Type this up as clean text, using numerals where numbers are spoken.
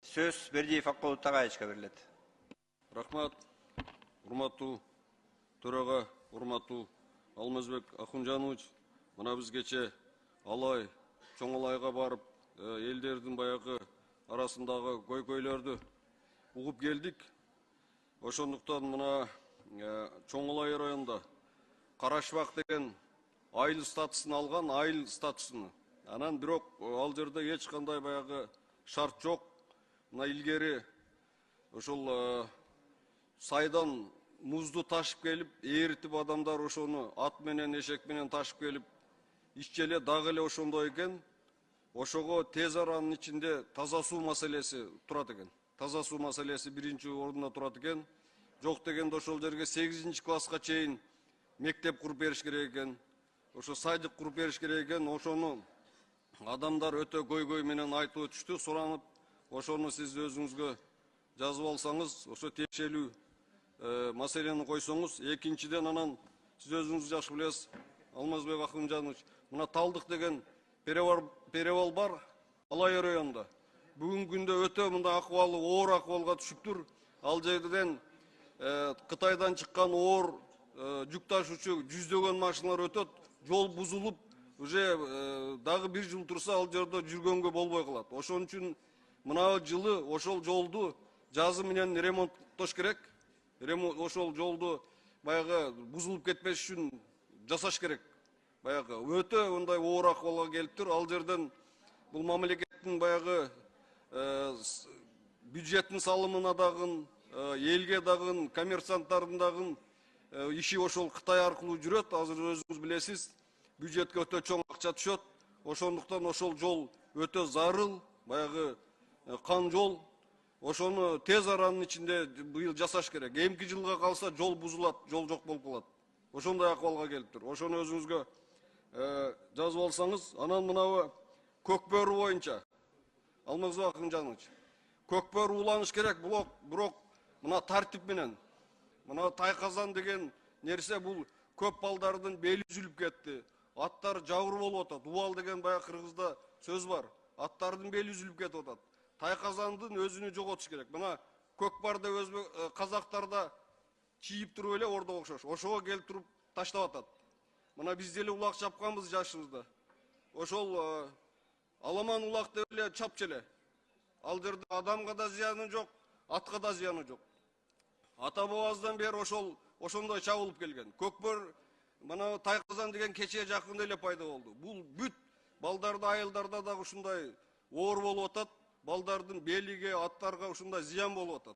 Söz Бердиев Аккул Тағаевичке берилет. Рахмат, урматтуу төрага, урматтуу Алмазбек Ахунжанович, мына биз кече Алай, Чоң Алайга барып, элдердин баягы арасындагы көйкөйлөрдү угуп келдик. Ошондуктан мына Чоң Алай районунда Карашбак деген айыл статусын алган, айыл статусун. Анан бирок ал жерде эч кандай баягы шарт жок. Мына илгери ошол сайдан музду ташып келип, ээритип адамдар ошону ат менен, эшек менен ташып келип, иччи эле дагы эле ошондой экен. Ошого тез аранын ичинде таза суу маселеси турат экен. Таза суу маселеси биринчи орунда турат экен. Жок дегенде ошол жерге 8-класска чейин мектеп куруп бериш керек экен. Ошо садик куруп бериш керек экен. Ошону адамдар өтө көйгөй менен айтып өтүштү, суранып, ошону сиз өзүңүзгө жазып алсаңыз, ошо тиешелүү маселени койсоңуз. Экинчиден, анан сиз өзүңүз жакшы билесиз, Алмазбек Ахунжанович, мына Талдык деген перевал бар Алай районунда. Бүгүнкү күндө өтө мындай акыбалы оор акыбалга түшүптүр. Ал жерден Кытайдан чыккан оор жүк ташуучу жүздөгөн машиналар өтөт, жол бузулуп, уже дагы бир жыл турса ал жерде жүргөнгө болбой калат. Ошон үчүн мына жылы ошол жолду жазы менен ремонттош керек. Ошол жолду баягы бузулуп кетпеш үчүн жасаш керек. Баягы өтө мындай оор акыбалга келиптир. Ал жерден бул мамлекеттин баягы бюджеттин салымына дагы, элге дагы, коммерсанттардын дагы иши ошол Кытай аркылуу жүрөт. Азыр өзүңүз билесиз, бюджетке өтө чоң акча түшөт. Ошондуктан ошол жол өтө зарыл, баягы кан жол. Ошону тез аранын ичинде быйыл жасаш керек. Эмки жылга калса жол бузулат, жол жок болуп калат. Ошондой акыбалга келиптир. Ошону өзүңүзгө жазып алсаңыз. Анан мынабы Көкбөрү боюнча, Алмазбек Ахунжанович, Көкбөрү уланыш керек, бирок мына тартип менен. Мына Тайказан деген нерсе бул көп балдардын бели үзүлүп кетти. Аттар жабыр болуп атат. Убал деген баягы кыргызда сөз бар. Аттардын бели үзүлүп кетип атат. Тайказандын өзүнү жоготуш керек. Мына Көкбарды казактарда чийип туруп эле ордо окшош. Ошого келип туруп таштап атат. Мына биз деле улак чапканбыз жашыбызда. Ошол аламан улак деп эле чапчу эле. Ал жерде адамга да зыяны жок, атка да зыяны жок. Ата бабабыздан бери ошондой чабылып келген. Көкбөр, мына Тайказан деген кече жакында эле пайда болду. Бул бүт балдарды, айылдарда да ушундай оор болуп атат. Балдардын белиге, аттарга ушундай зыян болуп атат.